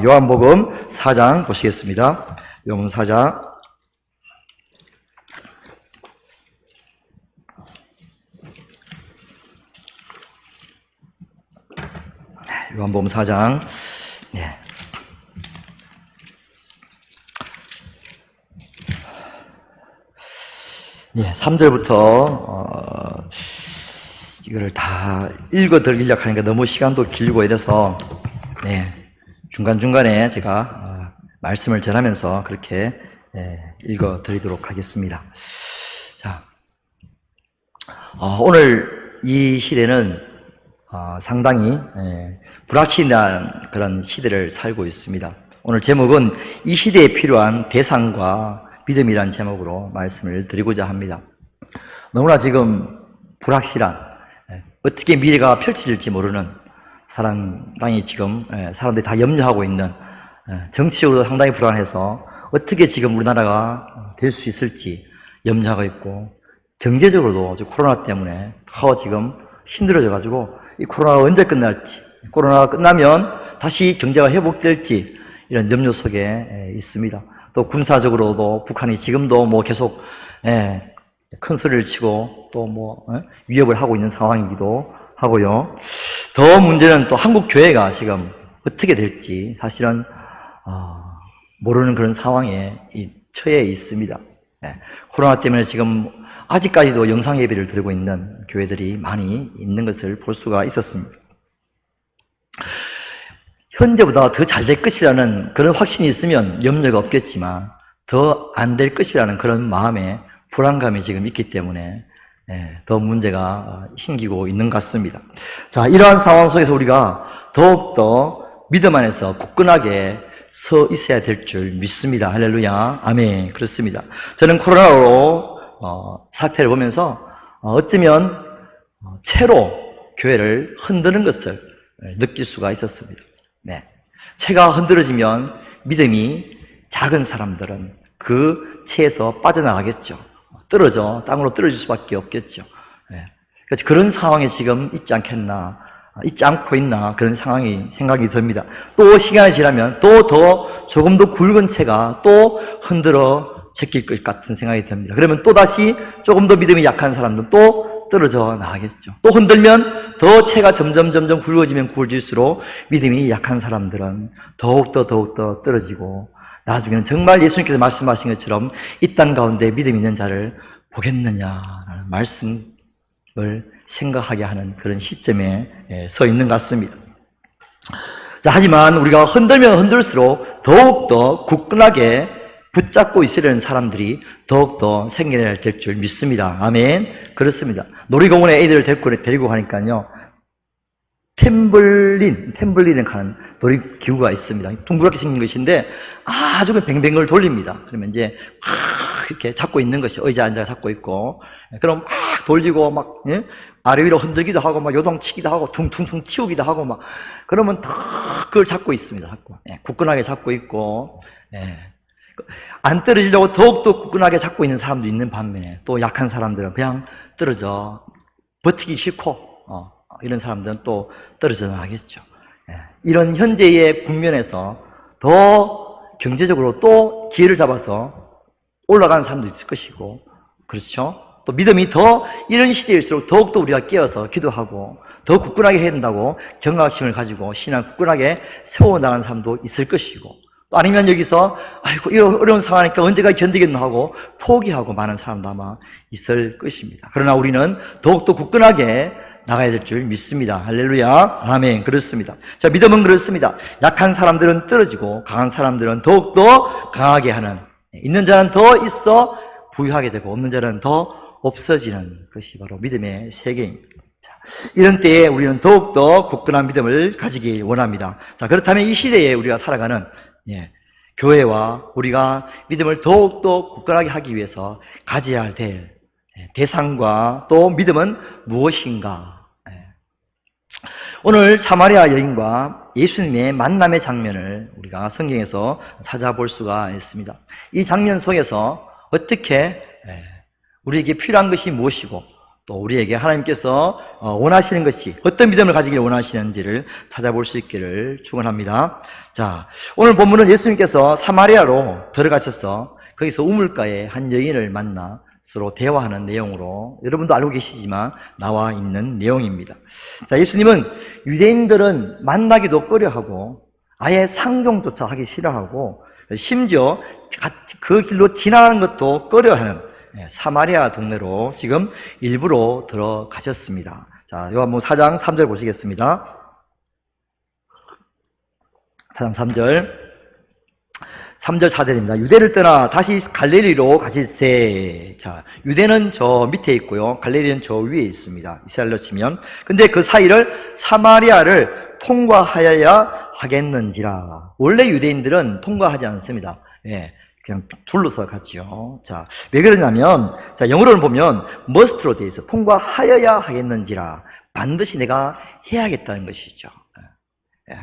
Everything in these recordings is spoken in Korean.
요한복음 4장 보시겠습니다. 요한복음 4장. 요한복음 4장. 네. 예, 3절부터 이거를 다 읽어드리려고 하니까 너무 시간도 길고 이래서 중간중간에 제가 말씀을 전하면서 그렇게 읽어드리도록 하겠습니다. 자, 오늘 이 시대는 상당히 불확실한 그런 시대를 살고 있습니다. 오늘 제목은 이 시대에 필요한 대상과 믿음이라는 제목으로 말씀을 드리고자 합니다. 너무나 지금 불확실한, 어떻게 미래가 펼쳐질지 모르는, 상당히 지금 사람들이 다 염려하고 있는, 정치적으로 상당히 불안해서 어떻게 지금 우리나라가 될 수 있을지 염려하고 있고, 경제적으로도 코로나 때문에 더 지금 힘들어져가지고 이 코로나가 언제 끝날지, 코로나가 끝나면 다시 경제가 회복될지 이런 염려 속에 있습니다. 또 군사적으로도 북한이 지금도 계속 큰 소리를 치고 또 위협을 하고 있는 상황이기도 하고요. 더 문제는 또 한국 교회가 지금 어떻게 될지 사실은 모르는 그런 상황에 처해 있습니다. 코로나 때문에 지금 아직까지도 영상 예배를 드리고 있는 교회들이 많이 있는 것을 볼 수가 있었습니다. 현재보다 더 잘 될 것이라는 그런 확신이 있으면 염려가 없겠지만 더 안 될 것이라는 그런 마음에 불안감이 지금 있기 때문에 더 문제가 생기고 있는 것 같습니다. 자, 이러한 상황 속에서 우리가 더욱더 믿음 안에서 굳건하게 서 있어야 될 줄 믿습니다. 할렐루야. 아멘. 그렇습니다. 저는 코로나로 사태를 보면서 어쩌면 채로 교회를 흔드는 것을 느낄 수가 있었습니다. 채가 흔들어지면 믿음이 작은 사람들은 그 채에서 빠져나가겠죠. 땅으로 떨어질 수밖에 없겠죠. 그래서 그런 상황에 지금 있지 않고 있나 그런 생각이 듭니다. 또 시간이 지나면 또 더 조금 더 굵은 채가 또 흔들어 제낄 것 같은 생각이 듭니다. 그러면 또 다시 조금 더 믿음이 약한 사람들은 또 떨어져 나가겠죠. 또 흔들면 더 채가 점점 굵어지면 굵어질수록 믿음이 약한 사람들은 더욱더 떨어지고 나중에는 정말 예수님께서 말씀하신 것처럼 이 땅 가운데 믿음 있는 자를 보겠느냐라는 말씀을 생각하게 하는 그런 시점에 서 있는 것 같습니다. 자, 하지만 우리가 흔들면 흔들수록 더욱더 굳건하게 붙잡고 있으려는 사람들이 더욱더 생겨나야 될 줄 믿습니다. 아멘. 그렇습니다. 놀이공원에 애들을 데리고 가니까요, 탬블린을 가는 놀이기구가 있습니다. 둥그렇게 생긴 것인데 아주 뱅뱅을 돌립니다. 그러면 이제 막 이렇게 잡고 있는 것이, 의자 앉아 잡고 있고, 그럼 막 돌리고 아래 위로 흔들기도 하고 요동치기도 하고 퉁퉁퉁 튀우기도 하고 그러면 다 그걸 잡고 있습니다. 굳건하게 잡고 있고, 안 떨어지려고 더욱더 굳건하게 잡고 있는 사람도 있는 반면에 또 약한 사람들은 그냥 떨어져 버티기 싫고 이런 사람들은 또 떨어져 나가겠죠. 이런 현재의 국면에서 더 경제적으로 또 기회를 잡아서 올라가는 사람도 있을 것이고, 그렇죠? 또 믿음이 더 이런 시대일수록 더욱더 우리가 깨어서 기도하고 더 굳건하게 해야 된다고 경각심을 가지고 신앙 굳건하게 세워나가는 사람도 있을 것이고, 또 아니면 여기서 아이고 이런 어려운 상황이니까 언제까지 견디겠나 하고 포기하고 많은 사람도 아마 있을 것입니다. 그러나 우리는 더욱더 굳건하게 나가야 될 줄 믿습니다. 할렐루야. 아멘. 그렇습니다. 자, 믿음은 그렇습니다. 약한 사람들은 떨어지고 강한 사람들은 더욱더 강하게 하는, 있는 자는 더 있어 부유하게 되고 없는 자는 더 없어지는 것이 바로 믿음의 세계입니다. 자, 이런 때에 우리는 더욱더 굳건한 믿음을 가지기 원합니다. 자, 그렇다면 이 시대에 우리가 살아가는 교회와 우리가 믿음을 더욱더 굳건하게 하기 위해서 가져야 될 대상과 또 믿음은 무엇인가? 오늘 사마리아 여인과 예수님의 만남의 장면을 우리가 성경에서 찾아볼 수가 있습니다. 이 장면 속에서 어떻게 우리에게 필요한 것이 무엇이고 또 우리에게 하나님께서 원하시는 것이 어떤 믿음을 가지기를 원하시는지를 찾아볼 수 있기를 축원합니다. 자, 오늘 본문은 예수님께서 사마리아로 들어가셔서 거기서 우물가에 한 여인을 만나 서로 대화하는 내용으로 여러분도 알고 계시지만 나와 있는 내용입니다. 자, 예수님은 유대인들은 만나기도 꺼려하고 아예 상종조차 하기 싫어하고 심지어 그 길로 지나가는 것도 꺼려하는 사마리아 동네로 지금 일부러 들어가셨습니다. 자, 요한복음 4장 3절 보시겠습니다. 4장 3절 4절입니다. 유대를 떠나 다시 갈릴리로 가실세. 자, 유대는 저 밑에 있고요. 갈릴리는 저 위에 있습니다. 이스라엘로 치면. 근데 그 사이를 사마리아를 통과하여야 하겠는지라. 원래 유대인들은 통과하지 않습니다. 예. 그냥 둘러서 갔죠. 자, 왜 그러냐면, 자, 영어로는 보면 must로 되어 있어. 통과하여야 하겠는지라. 반드시 내가 해야겠다는 것이죠.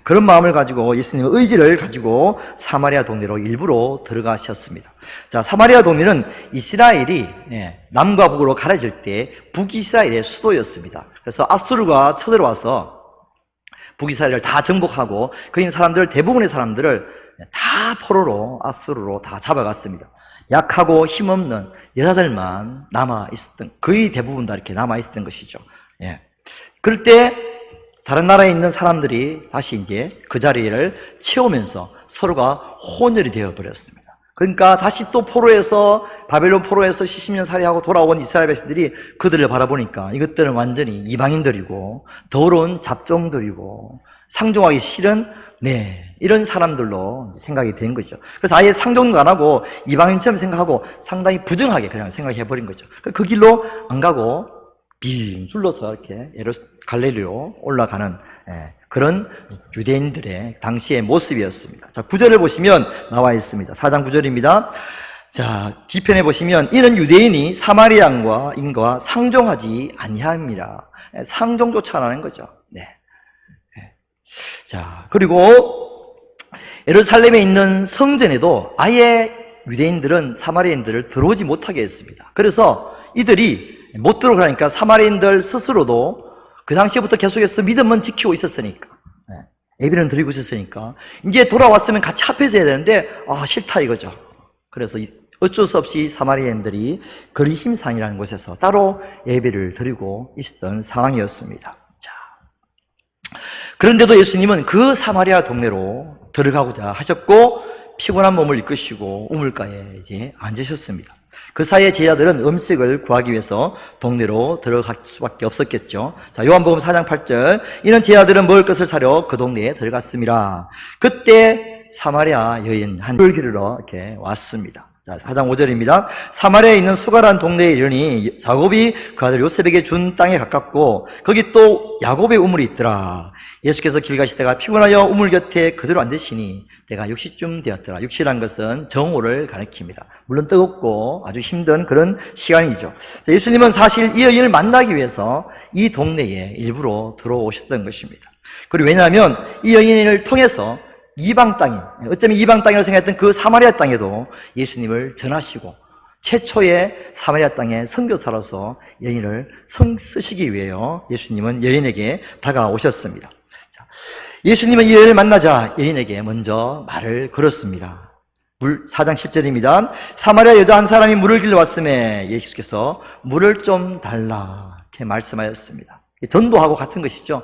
그런 마음을 가지고 예수님의 의지를 가지고 사마리아 동네로 일부러 들어가셨습니다. 자, 사마리아 동네는 이스라엘이 남과 북으로 가려질 때 북이스라엘의 수도였습니다. 그래서 아수르가 쳐들어와서 북이스라엘을 다 정복하고 거기 있는 사람들, 대부분의 사람들을 다 포로로 아수르로 다 잡아갔습니다. 약하고 힘없는 여자들만 남아있었던, 거의 대부분 다 이렇게 남아있었던 것이죠. 예. 그럴 때 다른 나라에 있는 사람들이 다시 이제 그 자리를 채우면서 서로가 혼혈이 되어버렸습니다. 그러니까 다시 또 포로에서, 바벨론 포로에서 70년 살이하고 돌아온 이스라엘 백성들이 그들을 바라보니까 이것들은 완전히 이방인들이고 더러운 잡종들이고 상종하기 싫은 이런 사람들로 생각이 된 거죠. 그래서 아예 상종도 안 하고 이방인처럼 생각하고 상당히 부정하게 그냥 생각해버린 거죠. 그 길로 안 가고 빙 둘러서 이렇게 갈릴리로 올라가는 그런 유대인들의 당시의 모습이었습니다. 자, 9절을 보시면 나와 있습니다. 4장 9절입니다. 자, 뒤편에 보시면 이는 유대인이 사마리아인과 인과 상종하지 아니함이라. 상종조차 안 하는 거죠. 네. 자, 그리고 예루살렘에 있는 성전에도 아예 유대인들은 사마리아인들을 들어오지 못하게 했습니다. 그래서 이들이 못 들어가니까 사마리아인들 스스로도 그 당시부터 계속해서 믿음은 지키고 있었으니까, 예배는 드리고 있었으니까 이제 돌아왔으면 같이 합해서 해야 되는데 싫다 이거죠. 그래서 어쩔 수 없이 사마리아인들이 거리심산이라는 곳에서 따로 예배를 드리고 있었던 상황이었습니다. 자, 그런데도 예수님은 그 사마리아 동네로 들어가고자 하셨고 피곤한 몸을 이끄시고 우물가에 이제 앉으셨습니다. 그 사이에 제자들은 음식을 구하기 위해서 동네로 들어갈 수밖에 없었겠죠. 자, 요한복음 4장 8절. 이는 제자들은 먹을 것을 사려 그 동네에 들어갔습니다. 그때 사마리아 여인 한 물을 기르러 이렇게 왔습니다. 자, 4장 5절입니다. 사마리아에 있는 수가라는 동네에 이르니 야곱이 그 아들 요셉에게 준 땅에 가깝고 거기 또 야곱의 우물이 있더라. 예수께서 길 가시다가 피곤하여 우물 곁에 그대로 앉으시니 때가 6시쯤 되었더라. 6시란 것은 정오를 가리킵니다. 물론 뜨겁고 아주 힘든 그런 시간이죠. 예수님은 사실 이 여인을 만나기 위해서 이 동네에 일부러 들어오셨던 것입니다. 그리고 왜냐하면 이 여인을 통해서 이방 땅인, 어쩌면 이방 땅이라고 생각했던 그 사마리아 땅에도 예수님을 전하시고 최초의 사마리아 땅의 선교사로서 여인을 쓰시기 위해요. 예수님은 여인에게 다가오셨습니다. 예수님은 이 여인을 만나자 여인에게 먼저 말을 걸었습니다. 4장 10절입니다. 사마리아 여자 한 사람이 물을 길러 왔음에 예수께서 물을 좀 달라 이렇게 말씀하셨습니다. 전도하고 같은 것이죠.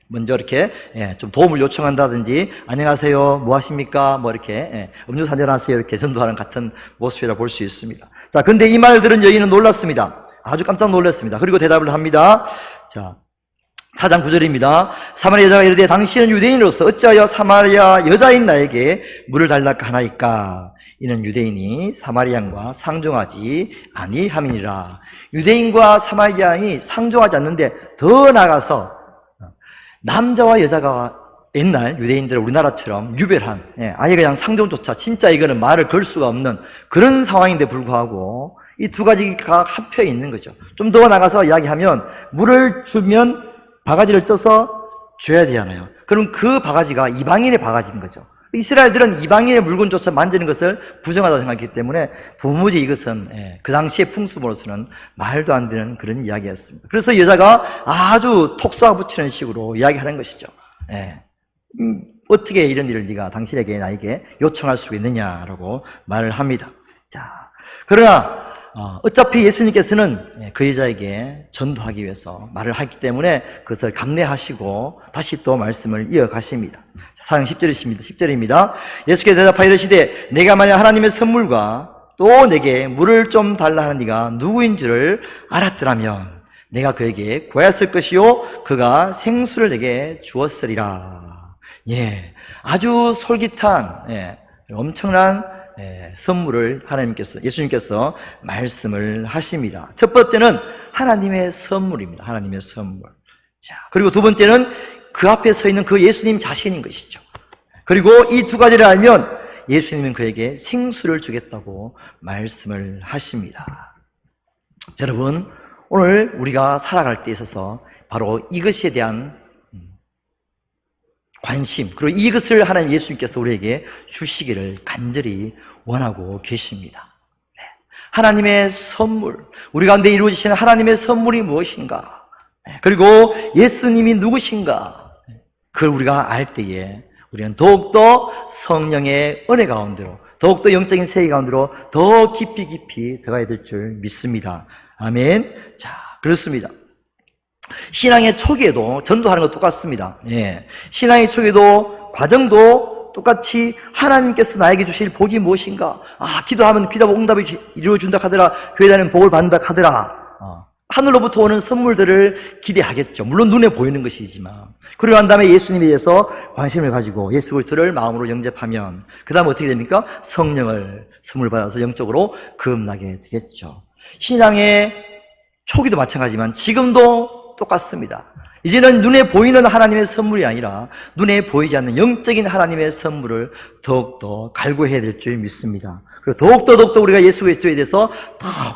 먼저 이렇게 좀 도움을 요청한다든지 안녕하세요, 뭐 하십니까, 뭐 이렇게 음료수 한잔 하세요 이렇게 전도하는 같은 모습이라 볼 수 있습니다. 자, 근데 이 말을 들은 여인은 놀랐습니다. 아주 깜짝 놀랐습니다. 그리고 대답을 합니다. 자, 4장 9절입니다. 사마리아 여자가 이르되 당신은 유대인으로서 어찌하여 사마리아 여자인 나에게 물을 달라까 하나이까? 이는 유대인이 사마리아인과 상종하지 아니함이니라. 유대인과 사마리아인이 상종하지 않는데 더 나아가서 남자와 여자가 옛날 유대인들 우리나라처럼 유별한 아예 그냥 상종조차 진짜 이거는 말을 걸 수가 없는 그런 상황인데 불구하고 이 두 가지가 합혀 있는 거죠. 좀 더 나가서 이야기하면 물을 주면 바가지를 떠서 줘야 되잖아요. 그럼 그 바가지가 이방인의 바가지인 거죠. 이스라엘들은 이방인의 물건조차 만지는 것을 부정하다고 생각했기 때문에 도무지 이것은 그 당시의 풍습으로서는 말도 안 되는 그런 이야기였습니다. 그래서 여자가 아주 톡 쏘아 붙이는 식으로 이야기하는 것이죠. 어떻게 이런 일을 네가 당신에게 나에게 요청할 수 있느냐라고 말을 합니다. 자, 그러나 어차피 예수님께서는 그 여자에게 전도하기 위해서 말을 하기 때문에 그것을 감내하시고 다시 또 말씀을 이어가십니다. 10절입니다. 예수께서 대답하여 이르시되 내가 만약 하나님의 선물과 또 내게 물을 좀 달라 하는 네가 누구인 줄을 알았더라면 내가 그에게 구하였을 것이요 그가 생수를 내게 주었으리라. 아주 솔깃한 엄청난 선물을 예수님께서 말씀을 하십니다. 첫 번째는 하나님의 선물입니다. 하나님의 선물. 자, 그리고 두 번째는 그 앞에 서 있는 그 예수님 자신인 것이죠. 그리고 이 두 가지를 알면 예수님은 그에게 생수를 주겠다고 말씀을 하십니다. 여러분, 오늘 우리가 살아갈 때 있어서 바로 이것에 대한 관심, 그리고 이것을 하나님 예수님께서 우리에게 주시기를 간절히 원하고 계십니다. 하나님의 선물, 우리 가운데 이루어지시는 하나님의 선물이 무엇인가? 그리고 예수님이 누구신가? 그걸 우리가 알 때에 우리는 더욱더 성령의 은혜 가운데로, 더욱더 영적인 세계 가운데로 더 깊이 들어가야 될 줄 믿습니다. 아멘. 자, 그렇습니다. 신앙의 초기에도 전도하는 것 똑같습니다. 신앙의 초기에도 과정도 똑같이 하나님께서 나에게 주실 복이 무엇인가? 기도하면 응답이 이루어준다 하더라. 교회 다니면 복을 받는다 하더라. 하늘로부터 오는 선물들을 기대하겠죠. 물론 눈에 보이는 것이지만. 그리고 난 다음에 예수님에 대해서 관심을 가지고 예수 그리스도를 마음으로 영접하면 그 다음에 어떻게 됩니까? 성령을 선물 받아서 영적으로 거듭나게 되겠죠. 신앙의 초기도 마찬가지지만 지금도 똑같습니다. 이제는 눈에 보이는 하나님의 선물이 아니라 눈에 보이지 않는 영적인 하나님의 선물을 더욱더 갈구해야 될 줄 믿습니다. 그리고 더욱더 우리가 예수 그리스도에 대해서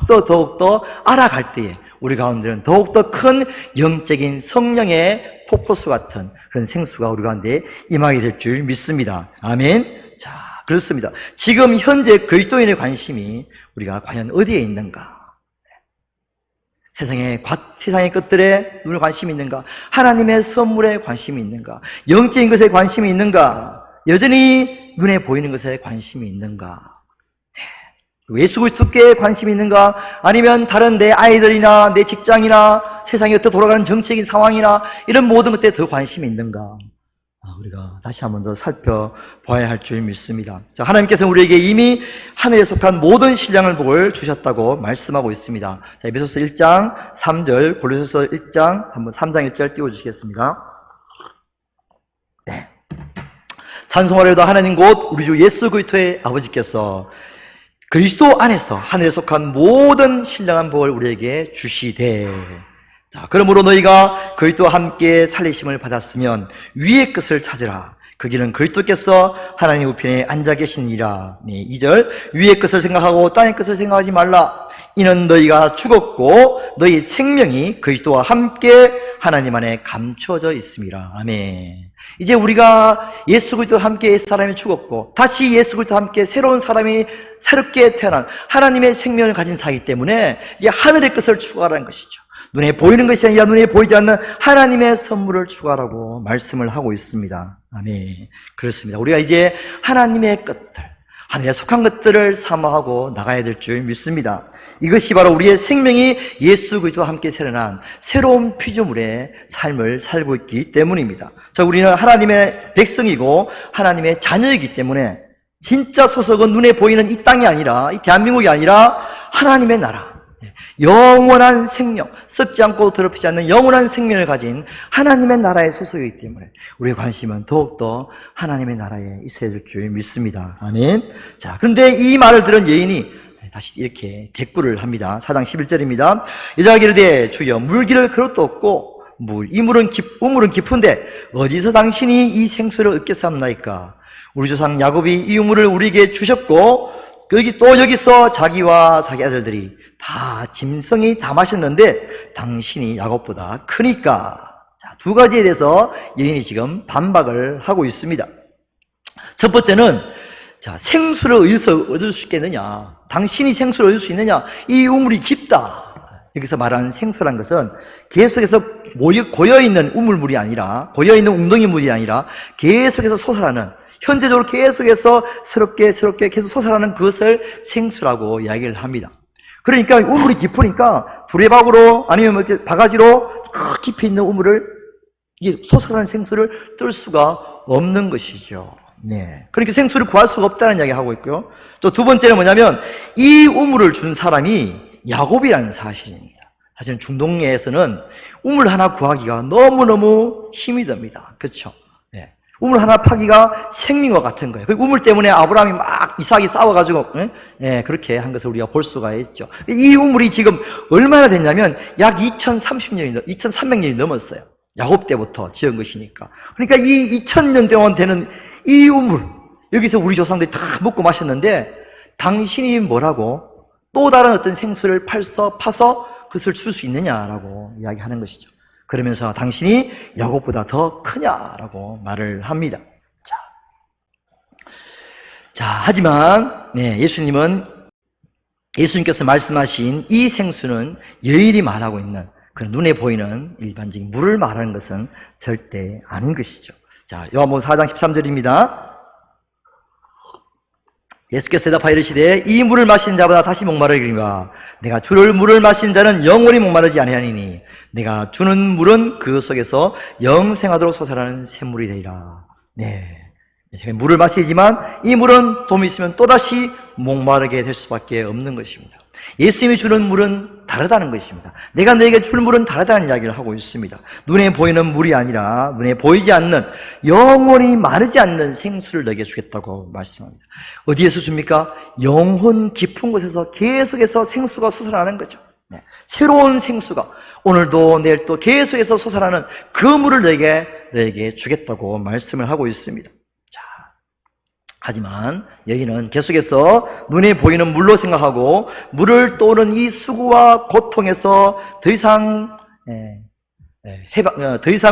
더욱더 알아갈 때에 우리 가운데는 더욱더 큰 영적인 성령의 폭포수 같은 그런 생수가 우리 가운데 임하게 될 줄 믿습니다. 아멘. 자, 그렇습니다. 지금 현재 그리스도인의 관심이 우리가 과연 어디에 있는가? 세상의 것들에 눈에 관심이 있는가? 하나님의 선물에 관심이 있는가? 영적인 것에 관심이 있는가? 여전히 눈에 보이는 것에 관심이 있는가? 예수 그리스도께 관심이 있는가? 아니면 다른 내 아이들이나 내 직장이나 세상이 어떻게 돌아가는 정치적인 상황이나 이런 모든 것들에 더 관심이 있는가? 우리가 다시 한 번 더 살펴봐야 할 줄 믿습니다. 자, 하나님께서는 우리에게 이미 하늘에 속한 모든 신령한 복을 주셨다고 말씀하고 있습니다. 자, 에베소서 1장 3절, 골로새서 1장, 한번 3장 1절 띄워주시겠습니다. 네. 찬송하려도 하나님 곧 우리 주 예수 그리스도의 아버지께서 그리스도 안에서 하늘에 속한 모든 신령한 복을 우리에게 주시되. 자, 그러므로 너희가 그리스도와 함께 살리심을 받았으면 위의 것을 찾으라. 거기는 그리스도께서 하나님 우편에 앉아 계시니라. 2절, 위의 것을 생각하고 땅의 것을 생각하지 말라. 이는 너희가 죽었고 너희 생명이 그리스도와 함께 하나님 안에 감춰져 있음이라. 아멘. 이제 우리가 예수 그리스도와 함께 옛 사람이 죽었고 다시 예수 그리스도와 함께 새로운 사람이 새롭게 태어난 하나님의 생명을 가진 사이기 때문에 이제 하늘의 것을 추구하라는 것이죠. 눈에 보이는 것이 아니라 눈에 보이지 않는 하나님의 선물을 추구하라고 말씀을 하고 있습니다. 아멘. 그렇습니다. 우리가 이제 하나님의 것들, 하늘에 속한 것들을 사모하고 나가야 될 줄 믿습니다. 이것이 바로 우리의 생명이 예수 그리스도와 함께 새로난 새로운 피조물의 삶을 살고 있기 때문입니다. 자, 우리는 하나님의 백성이고 하나님의 자녀이기 때문에 진짜 소속은 눈에 보이는 이 땅이 아니라, 이 대한민국이 아니라 하나님의 나라, 영원한 생명, 썩지 않고 더럽히지 않는 영원한 생명을 가진 하나님의 나라의 소속이기 때문에 우리의 관심은 더욱더 하나님의 나라에 있어야 될 줄 믿습니다. 아멘. 자, 그런데 이 말을 들은 여인이 다시 이렇게 대꾸를 합니다. 4장 11절입니다. 여자가 이르되 주여 물기를 그릇도 없고 우물은 깊은데 어디서 당신이 이 생수를 얻겠사옵나이까? 우리 조상 야곱이 이 우물을 우리에게 주셨고 여기서 자기와 자기 아들들이 다 짐승이 다 마셨는데 당신이 야곱보다 크니까. 자, 두 가지에 대해서 여인이 지금 반박을 하고 있습니다. 첫 번째는, 자, 생수를 어디서 얻을 수 있겠느냐? 당신이 생수를 얻을 수 있느냐? 이 우물이 깊다. 여기서 말하는 생수란 것은 계속해서 고여있는 우물물이 아니라, 고여있는 웅덩이물이 아니라 계속해서 솟아나는, 현재적으로 계속해서 스럽게 계속 솟아나는 그것을 생수라고 이야기를 합니다. 그러니까 우물이 깊으니까 두레박으로 아니면 바가지로 깊이 있는 우물을, 이 솟아나는 생수를 뜰 수가 없는 것이죠. 네. 그러니까 생수를 구할 수가 없다는 이야기 하고 있고요. 또 두 번째는 뭐냐면 이 우물을 준 사람이 야곱이라는 사실입니다. 사실은 중동에서는 우물 하나 구하기가 너무너무 힘이 듭니다. 그렇죠? 네. 우물 하나 파기가 생명과 같은 거예요. 그 우물 때문에 아브라함이 막 이삭이 싸워가지고 네, 그렇게 한 것을 우리가 볼 수가 있죠. 이 우물이 지금 얼마나 됐냐면 약 2300년이 넘었어요. 야곱 때부터 지은 것이니까. 그러니까 이 2000년 동안 되는 이 우물, 여기서 우리 조상들이 다 먹고 마셨는데 당신이 뭐라고 또 다른 어떤 생수를 파서 그것을 줄 수 있느냐라고 이야기하는 것이죠. 그러면서 당신이 야곱보다 더 크냐라고 말을 합니다. 자, 하지만 예수님께서 말씀하신 이 생수는 여인이 말하고 있는 그 눈에 보이는 일반적인 물을 말하는 것은 절대 아닌 것이죠. 자, 요한복음 4장 13절입니다. 예수께서 대답하여 이르시되 이 물을 마시는 자보다 다시 목마르리라. 내가 주를 물을 마시는 자는 영원히 목마르지 아니하니니 내가 주는 물은 그 속에서 영생하도록 솟아나는 샘물이 되리라. 네, 물을 마시지만 이 물은 좀 있으면 또다시 목마르게 될 수밖에 없는 것입니다. 예수님이 주는 물은 다르다는 것입니다. 내가 너에게 줄 물은 다르다는 이야기를 하고 있습니다. 눈에 보이는 물이 아니라 눈에 보이지 않는 영원히 마르지 않는 생수를 너에게 주겠다고 말씀합니다. 어디에서 줍니까? 영혼 깊은 곳에서 계속해서 생수가 솟아나는 거죠. 네. 새로운 생수가 오늘도 내일 또 계속해서 솟아나는 그 물을 너에게 주겠다고 말씀을 하고 있습니다. 하지만 여기는 계속해서 눈에 보이는 물로 생각하고 물을 떠오르는 이 수고와 고통에서 더 이상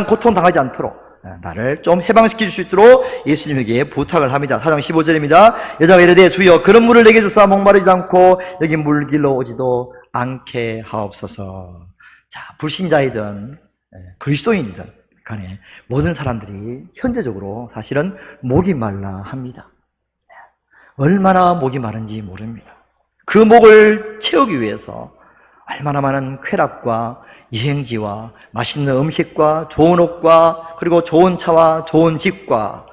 고통당하지 않도록 나를 좀 해방시킬 수 있도록 예수님에게 부탁을 합니다. 4장 15절입니다. 여자가 이르되 주여 그런 물을 내게 주사 목마르지 않고 여기 물길로 오지도 않게 하옵소서. 자, 불신자이든 그리스도인이든 간에 모든 사람들이 현재적으로 사실은 목이 말라 합니다. 얼마나 목이 마른지 모릅니다. 그 목을 채우기 위해서 얼마나 많은 쾌락과 여행지와 맛있는 음식과 좋은 옷과 그리고 좋은 차와 좋은 집과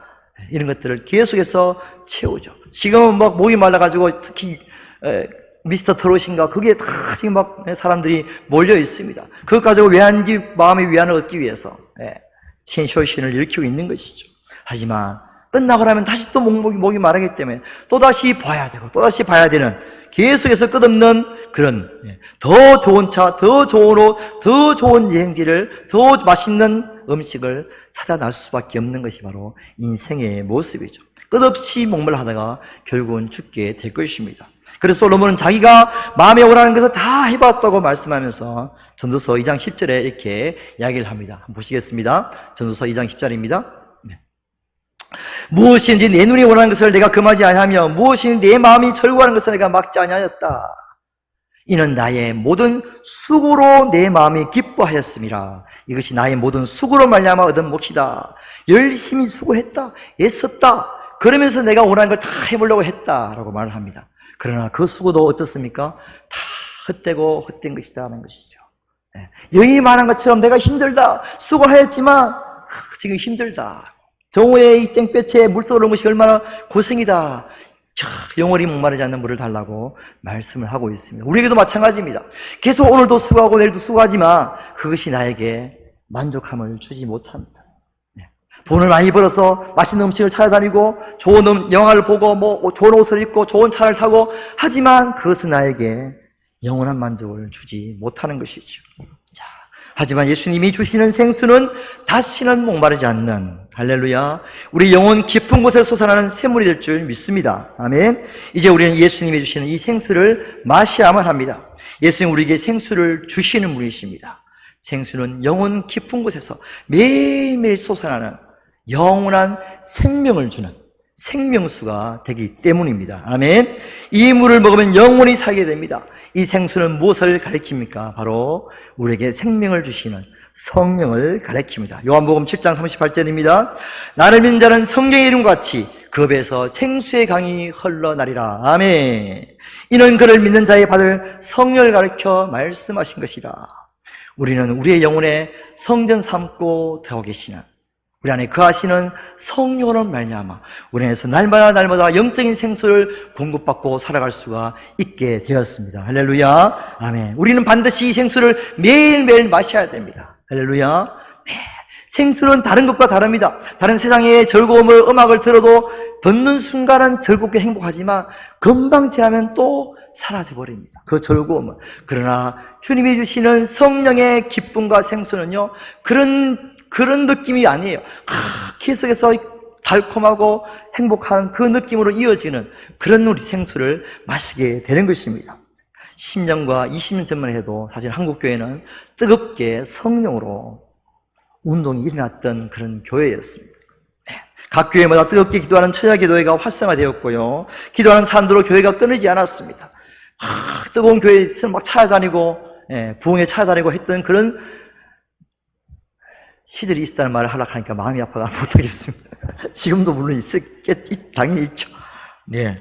이런 것들을 계속해서 채우죠. 지금은 막 목이 말라가지고 특히 미스터 트롯인가 그게 다 지금 막 사람들이 몰려 있습니다. 그것 가지고 마음의 위안을 얻기 위해서 센세이션을 일으키고 있는 것이죠. 하지만 끝나고 나면 다시 또 목이 마르기 때문에 또다시 봐야 되고 또다시 봐야 되는 계속해서 끝없는 그런 더 좋은 차, 더 좋은 옷, 더 좋은 여행지를 더 맛있는 음식을 찾아 나설 수밖에 없는 것이 바로 인생의 모습이죠. 끝없이 목말라하다가 결국은 죽게 될 것입니다. 그래서 솔로몬은 자기가 마음에 오라는 것을 다 해봤다고 말씀하면서 전도서 2장 10절에 이렇게 이야기를 합니다. 한번 보시겠습니다. 전도서 2장 10절입니다. 무엇인지 내 눈이 원하는 것을 내가 금하지 아니하며 무엇인지 내 마음이 절구하는 것을 내가 막지 아니하였다. 이는 나의 모든 수고로 내 마음이 기뻐하였음이라. 이것이 나의 모든 수고로 말미암아 얻은 몫이다. 열심히 수고했다, 애썼다. 그러면서 내가 원하는 걸 다 해보려고 했다라고 말을 합니다. 그러나 그 수고도 어떻습니까? 다 헛되고 헛된 것이다 하는 것이죠. 여인이 말한 것처럼 내가 힘들다, 수고하였지만 지금 힘들다. 정오에 이 땡볕에 물 쏘는 것이 얼마나 고생이다. 영원히 목마르지 않는 물을 달라고 말씀을 하고 있습니다. 우리에게도 마찬가지입니다. 계속 오늘도 수고하고 내일도 수고하지만 그것이 나에게 만족함을 주지 못합니다. 돈을 많이 벌어서 맛있는 음식을 찾아다니고 좋은 영화를 보고 좋은 옷을 입고 좋은 차를 타고 하지만 그것은 나에게 영원한 만족을 주지 못하는 것이죠. 자, 하지만 예수님이 주시는 생수는 다시는 목마르지 않는, 할렐루야, 우리 영혼 깊은 곳에 솟아나는 샘물이 될 줄 믿습니다. 아멘. 이제 우리는 예수님이 주시는 이 생수를 마셔야만 합니다. 예수님 우리에게 생수를 주시는 분이십니다. 생수는 영혼 깊은 곳에서 매일매일 솟아나는 영원한 생명을 주는, 생명수가 되기 때문입니다. 아멘. 이 물을 먹으면 영원히 살게 됩니다. 이 생수는 무엇을 가리킵니까? 바로 우리에게 생명을 주시는 성령을 가리킵니다. 요한복음 7장 38절입니다. 나를 믿는 자는 성령의 이름과 같이 그 배에서 생수의 강이 흘러나리라. 아멘. 이는 그를 믿는 자의 받을 성령을 가리켜 말씀하신 것이라. 우리는 우리의 영혼에 성전 삼고 되어 계시는, 우리 안에 거하시는 성령으로 말미암아 우리 안에서 날마다 영적인 생수를 공급받고 살아갈 수가 있게 되었습니다. 할렐루야. 아멘. 우리는 반드시 이 생수를 매일매일 마셔야 됩니다. 할렐루야. 네. 생수는 다른 것과 다릅니다. 다른 세상의 즐거움을, 음악을 들어도 듣는 순간은 즐겁게 행복하지만 금방 지나면 또 사라져버립니다. 그 즐거움은. 그러나 주님이 주시는 성령의 기쁨과 생수는요, 그런 느낌이 아니에요. 계속해서 달콤하고 행복한 그 느낌으로 이어지는 그런 우리 생수를 마시게 되는 것입니다. 10년과 20년 전만 해도 사실 한국교회는 뜨겁게 성령으로 운동이 일어났던 그런 교회였습니다. 각 교회마다 뜨겁게 기도하는 처자기도회가 활성화되었고요, 기도하는 사람들로 교회가 끊이지 않았습니다. 뜨거운 교회에 막 찾아다니고, 부흥에 찾아다니고 했던 그런 시절이 있었다는 말을 하려고 하니까 마음이 아파가 못하겠습니다. 지금도 물론 당연히 있죠. 네.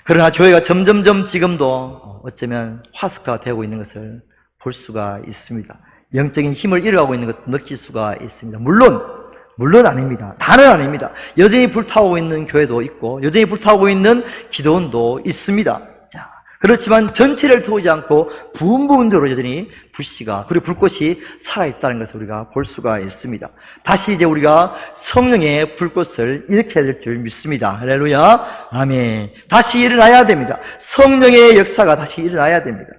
그러나 교회가 점점점 지금도 어쩌면 화석화되고 있는 것을 볼 수가 있습니다. 영적인 힘을 잃어가고 있는 것도 느낄 수가 있습니다. 물론 아닙니다. 다는 아닙니다. 여전히 불타오고 있는 교회도 있고, 여전히 불타오고 있는 기도원도 있습니다. 자, 그렇지만 전체를 태우지 않고 부분적으로 여전히 불씨가, 그리고 불꽃이 살아있다는 것을 우리가 볼 수가 있습니다. 다시 이제 우리가 성령의 불꽃을 일으켜야 될 줄 믿습니다. 할렐루야. 아멘. 다시 일어나야 됩니다. 성령의 역사가 다시 일어나야 됩니다.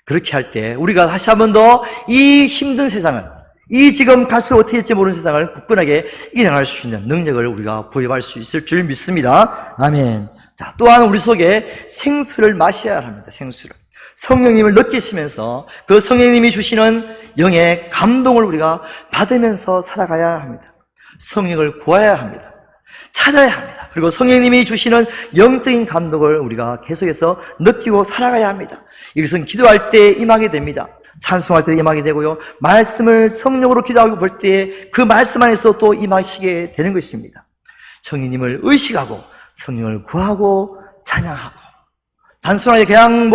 그렇게 할 때 우리가 다시 한 번 더 이 힘든 세상을, 이 지금 갈수록 어떻게 될지 모르는 세상을 굳건하게 일어날 수 있는 능력을 우리가 부여할 수 있을 줄 믿습니다. 아멘. 자, 또한 우리 속에 생수를 마셔야 합니다. 생수를. 성령님을 느끼시면서 그 성령님이 주시는 영의 감동을 우리가 받으면서 살아가야 합니다. 성령을 구해야 합니다. 찾아야 합니다. 그리고 성령님이 주시는 영적인 감동을 우리가 계속해서 느끼고 살아가야 합니다. 이것은 기도할 때 임하게 됩니다. 찬송할 때 임하게 되고요, 말씀을 성령으로 기도하고 볼 때 그 말씀 안에서 또 임하시게 되는 것입니다. 성령님을 의식하고 성령을 구하고 찬양하고, 단순하게 그냥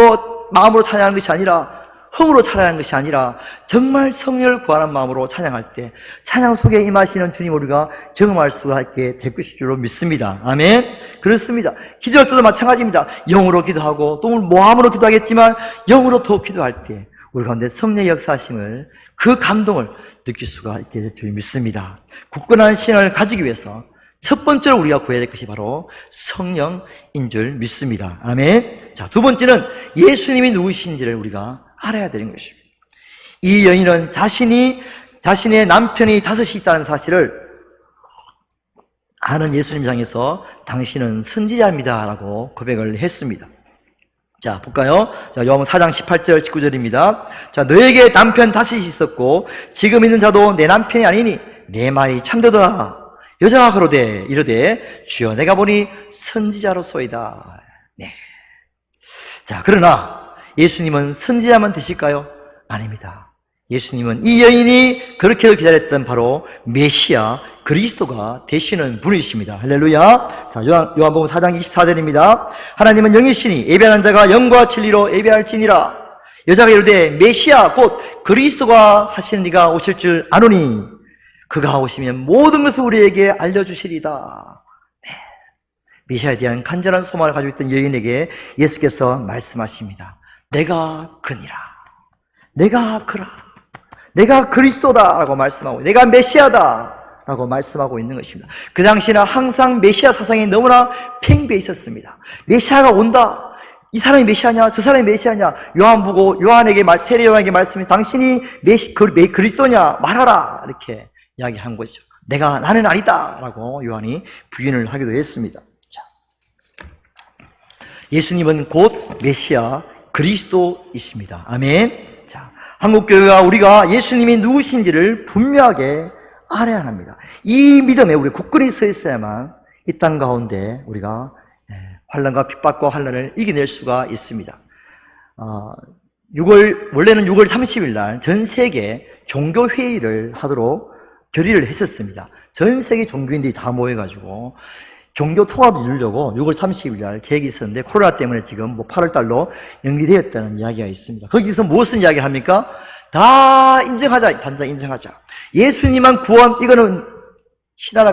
마음으로 찬양하는 것이 아니라, 흥으로 찬양하는 것이 아니라 정말 성령을 구하는 마음으로 찬양할 때 찬양 속에 임하시는 주님 우리가 경험할 수가 있게 될 것일 줄로 믿습니다. 아멘. 그렇습니다. 기도할 때도 마찬가지입니다. 영으로 기도하고 또 마음으로 기도하겠지만 영으로 더 기도할 때 우리 가운데 성령의 역사하심을, 그 감동을 느낄 수가 있게 될 줄 믿습니다. 굳건한 신앙을 가지기 위해서 첫 번째로 우리가 구해야 될 것이 바로 성령인 줄 믿습니다. 아멘. 자, 두 번째는 예수님이 누구신지를 우리가 알아야 되는 것입니다. 이 여인은 자신의 남편이 5이 있다는 사실을 아는 예수님 향해서 당신은 선지자입니다 라고 고백을 했습니다. 자, 볼까요? 자, 요한복음 4장 18절 19절입니다. 자, 너에게 남편 5이 있었고 지금 있는 자도 내 남편이 아니니 내 말이 참되도다. 여자가 그러되 이르되 주여 내가 보니 선지자로소이다. 네. 자, 그러나 예수님은 선지자만 되실까요? 아닙니다. 예수님은 이 여인이 그렇게 기다렸던 바로 메시아 그리스도가 되시는 분이십니다. 할렐루야. 자, 요한복음 4장 24절입니다. 하나님은 영이시니 예배하는 자가 영과 진리로 예배할지니라. 여자가 이르되 메시아 곧 그리스도가 하시는 이가 오실 줄 아노니 그가 오시면 모든 것을 우리에게 알려주시리다. 네. 메시아에 대한 간절한 소망을 가지고 있던 여인에게 예수께서 말씀하십니다. 내가 그니라. 내가 그라. 내가 그리스도다 라고 말씀하고, 내가 메시아다 라고 말씀하고 있는 것입니다. 그 당시에는 항상 메시아 사상이 너무나 팽배해 있었습니다. 메시아가 온다. 이 사람이 메시아냐? 저 사람이 메시아냐? 세례 요한에게 말씀해 당신이 그리스도냐? 말하라. 이렇게 이야기한 것이죠. 나는 아니다 라고 요한이 부인을 하기도 했습니다. 자, 예수님은 곧 메시아 그리스도이십니다. 아멘. 자, 한국교회와 우리가 예수님이 누구신지를 분명하게 알아야 합니다. 이 믿음에 우리 굳건히 서 있어야만 이 땅 가운데 우리가 환난과 핍박과 환난을 이겨낼 수가 있습니다. 원래는 6월 30일 날 전 세계 종교회의를 하도록 결의를 했었습니다. 전 세계 종교인들이 다 모여가지고 종교 통합을 이루려고 6월 30일 날 계획이 있었는데 코로나 때문에 지금 8월 달로 연기되었다는 이야기가 있습니다. 거기서 무엇을 이야기합니까? 다 인정하자, 단장 인정하자. 예수님만 구원, 이거는 신하나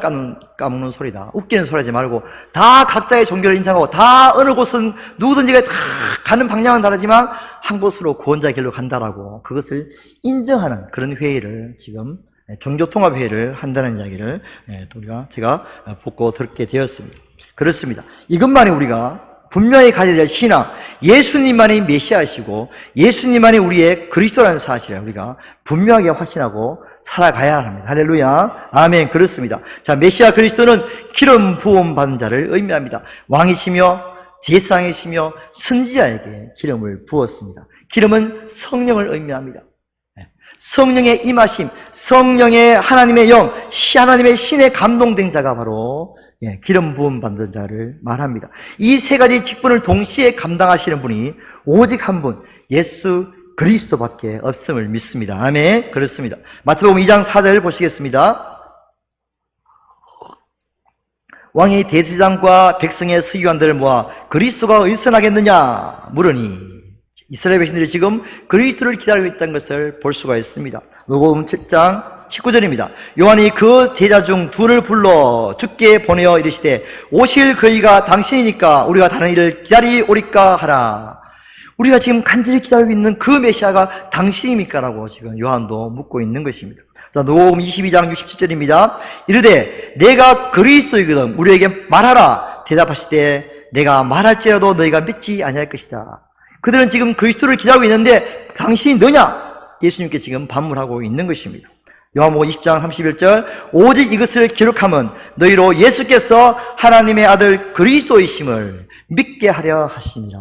까먹는 소리다. 웃기는 소리 하지 말고 다 각자의 종교를 인정하고 다 어느 곳은 누구든지 다 가는 방향은 다르지만 한 곳으로 구원자의 길로 간다라고 그것을 인정하는 그런 회의를 지금 종교통합회의를 한다는 이야기를 제가 보고 듣게 되었습니다. 그렇습니다. 이것만이 우리가 분명히 가져야 될 신앙, 예수님만이 메시아이시고 예수님만이 우리의 그리스도라는 사실을 우리가 분명하게 확신하고 살아가야 합니다. 할렐루야. 아멘. 그렇습니다. 자, 메시아 그리스도는 기름 부음 받은 자를 의미합니다. 왕이시며 제사장이시며 선지자에게 기름을 부었습니다. 기름은 성령을 의미합니다. 성령의 임하심, 성령의 하나님의 영, 하나님의 신에 감동된 자가 바로 기름 부음 받은 자를 말합니다. 이 세 가지 직분을 동시에 감당하시는 분이 오직 한 분, 예수 그리스도밖에 없음을 믿습니다. 아멘. 그렇습니다. 마태복음 2장 4절 보시겠습니다. 왕이 대제사장과 백성의 서기관들을 모아 그리스도가 의선하겠느냐 물으니 이스라엘 백성들이 지금 그리스도를 기다리고 있다는 것을 볼 수가 있습니다. 누가복음 7장 19절입니다. 요한이 그 제자 중 둘을 불러 주께 보내어 이르시되 오실 그이가 당신이니까 우리가 다른 일을 기다리오리까 하라. 우리가 지금 간절히 기다리고 있는 그 메시아가 당신입니까? 라고 지금 요한도 묻고 있는 것입니다. 자, 누가복음 22장 67절입니다. 이르되 내가 그리스도이거든 우리에게 말하라. 대답하시되 내가 말할지라도 너희가 믿지 아니할 것이다. 그들은 지금 그리스도를 기다리고 있는데 당신이 너냐? 예수님께 지금 반문하고 있는 것입니다. 요한복음 20장 31절 오직 이것을 기록하면 너희로 예수께서 하나님의 아들 그리스도이심을 믿게 하려 하시니라.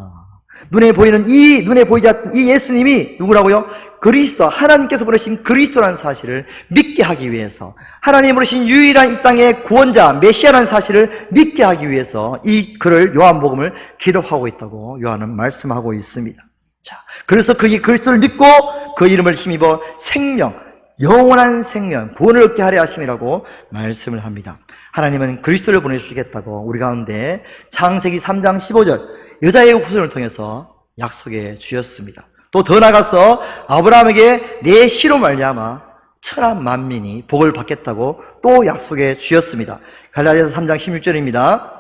눈에 보이지 않는 이 예수님이 누구라고요? 그리스도, 하나님께서 보내신 그리스도라는 사실을 믿게 하기 위해서, 하나님이 보내신 유일한 이 땅의 구원자, 메시아라는 사실을 믿게 하기 위해서 이 글을, 요한복음을 기록하고 있다고 요한은 말씀하고 있습니다. 자, 그래서 그의 그리스도를 믿고 그 이름을 힘입어 생명, 영원한 생명, 구원을 얻게 하려 하심이라고 말씀을 합니다. 하나님은 그리스도를 보내주시겠다고 우리 가운데 창세기 3장 15절 여자의 후손을 통해서 약속해 주셨습니다. 또 더 나아가서 아브라함에게 내 씨로 말미암아 천한 만민이 복을 받겠다고 또 약속해 주셨습니다. 갈라디아서 3장 16절입니다.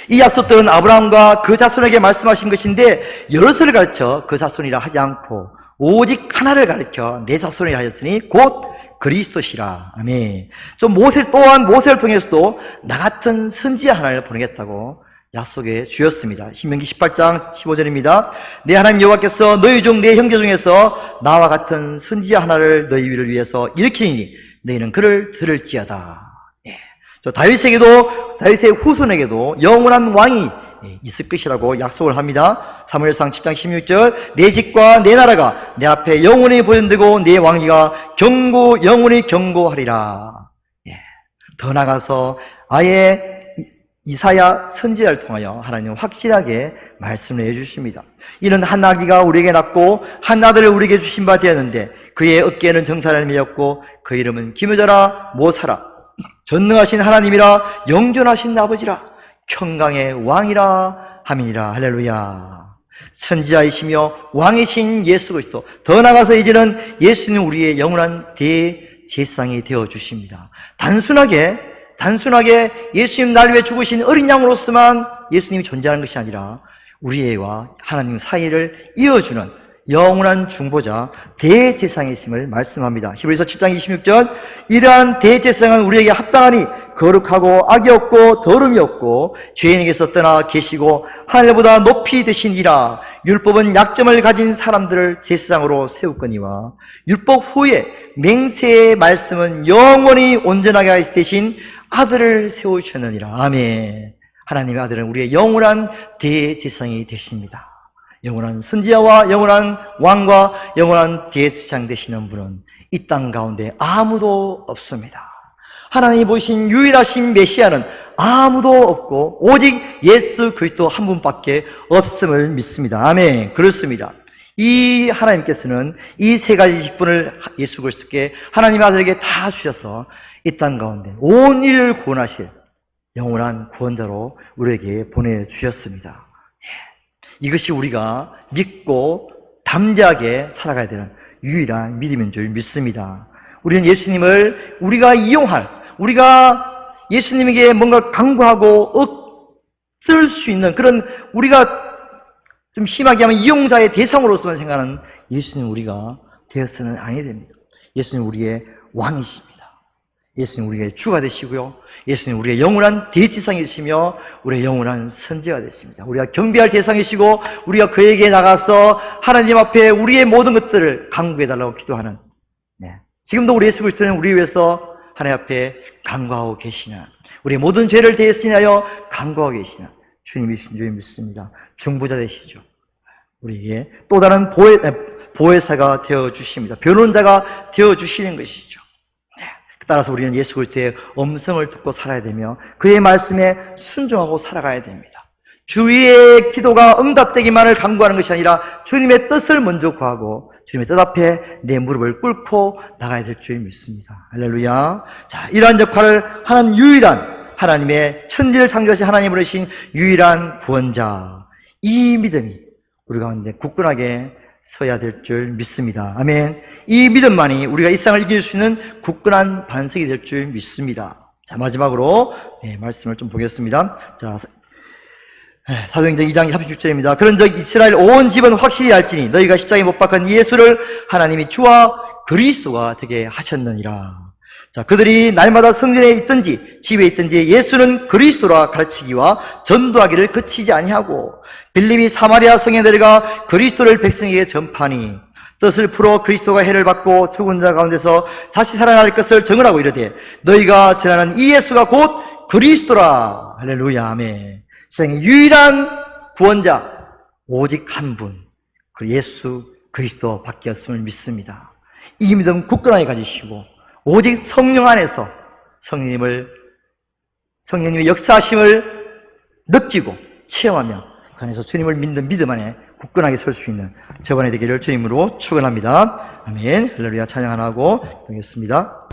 이 약속들은 아브라함과 그 자손에게 말씀하신 것인데 여럿을 가르쳐 그 자손이라 하지 않고 오직 하나를 가르쳐 내 자손이라 하셨으니 곧 그리스도시라. 아멘. 모세를 통해서도 나 같은 선지자 하나를 보내겠다고 약속해 주셨습니다. 신명기 18장 15절입니다. 내 하나님 여호와께서 너희 중 내 형제 중에서 나와 같은 선지자 하나를 너희 위를 위해서 일으키니 너희는 그를 들을지어다. 저 다윗의 후손에게도 영원한 왕이 있을 것이라고 약속을 합니다. 사무엘상 7장 16절 내 집과 내 나라가 내 앞에 영원히 보존되고 내 왕위가 영원히 경고하리라. 더 나가서 아예 이사야 선지자를 통하여 하나님은 확실하게 말씀을 해주십니다. 이는 한 아기가 우리에게 낳고 한 아들을 우리에게 주신 바 되었는데 그의 어깨에는 정사를 메었고 그 이름은 기묘자라 모사라 전능하신 하나님이라 영존하신 아버지라 평강의 왕이라 함이니라. 할렐루야. 선지자이시며 왕이신 예수 그리스도, 더 나아가서 이제는 예수는 우리의 영원한 대제사장이 되어주십니다. 단순하게 예수님 날 위해 죽으신 어린 양으로서만 예수님이 존재하는 것이 아니라 우리와 하나님 사이를 이어주는 영원한 중보자 대제사장이심을 말씀합니다. 히브리서 7장 26절 이러한 대제사장은 우리에게 합당하니 거룩하고 악이 없고 더러움이 없고 죄인에게서 떠나 계시고 하늘보다 높이 되시니라. 율법은 약점을 가진 사람들을 제사장으로 세우거니와 율법 후에 맹세의 말씀은 영원히 온전하게 되신 아들을 세우셨느니라. 아멘. 하나님의 아들은 우리의 영원한 대제사장이 되십니다. 영원한 선지자와 영원한 왕과 영원한 대제사장 되시는 분은 이 땅 가운데 아무도 없습니다. 하나님이 보신 유일하신 메시아는 아무도 없고 오직 예수 그리스도 한 분밖에 없음을 믿습니다. 아멘. 그렇습니다. 이 하나님께서는 이 세 가지 직분을 예수 그리스도께 하나님 아들에게 다 주셔서 이 땅 가운데 온 인류를 구원하실 영원한 구원자로 우리에게 보내주셨습니다. 이것이 우리가 믿고 담대하게 살아가야 되는 유일한 믿음인 줄 믿습니다. 우리는 예수님을 우리가 이용할, 우리가 예수님에게 뭔가 강구하고 얻을 수 있는 그런, 우리가 좀 심하게 하면 이용자의 대상으로서만 생각하는 예수님 우리가 되어서는 아니 됩니다. 예수님 우리의 왕이십니다. 예수님 우리의 주가 되시고요, 예수님 우리의 영원한 대지상이시며 우리의 영원한 선지가 되십니다. 우리가 경배할 대상이시고 우리가 그에게 나가서 하나님 앞에 우리의 모든 것들을 강구해달라고 기도하는, 지금도 우리 예수 그리스도는 우리 위해서 하나님 앞에 간구하고 계시나, 우리의 모든 죄를 대신하여 간구하고 계시나 주님이신 줄 믿습니다. 중보자 되시죠. 우리에게 또 다른 보혜사가 되어주십니다. 변론자가 되어주시는 것이죠. 따라서 우리는 예수 그리스도의 음성을 듣고 살아야 되며 그의 말씀에 순종하고 살아가야 됩니다. 주의 기도가 응답되기만을 간구하는 것이 아니라 주님의 뜻을 먼저 구하고 주님의 뜻 앞에 내 무릎을 꿇고 나가야 될 줄 믿습니다. 할렐루야. 자, 이러한 역할을 하는 유일한 하나님의 천지를 창조하신 하나님을 하신 유일한 구원자, 이 믿음이 우리 가운데 굳건하게 서야 될 줄 믿습니다. 아멘. 이 믿음만이 우리가 이 세상을 이길 수 있는 굳건한 반석이 될 줄 믿습니다. 자, 마지막으로 말씀을 좀 보겠습니다. 자, 사도행전 2장 36절입니다. 그런즉 이스라엘 온 집은 확실히 알지니 너희가 십자가에 못 박은 예수를 하나님이 주와 그리스도가 되게 하셨느니라. 자, 그들이 날마다 성전에 있든지 집에 있든지 예수는 그리스도라 가르치기와 전도하기를 그치지 아니하고 빌립이 사마리아 성에 내려가 그리스도를 백성에게 전파하니 뜻을 풀어 그리스도가 해를 받고 죽은 자 가운데서 다시 살아날 것을 증언하고 이르되 너희가 전하는 이 예수가 곧 그리스도라. 할렐루야. 아멘. 세상의 유일한 구원자 오직 한 분, 그 예수 그리스도밖에 없음을 믿습니다. 이 믿음 굳건하게 가지시고 오직 성령 안에서 성령님의 역사하심을 느끼고 체험하며 그 안에서 주님을 믿는 믿음 안에 굳건하게 설 수 있는 저번에 되기를 주님으로 축원합니다. 아멘. 할렐루야. 찬양 하나 하고 하겠습니다.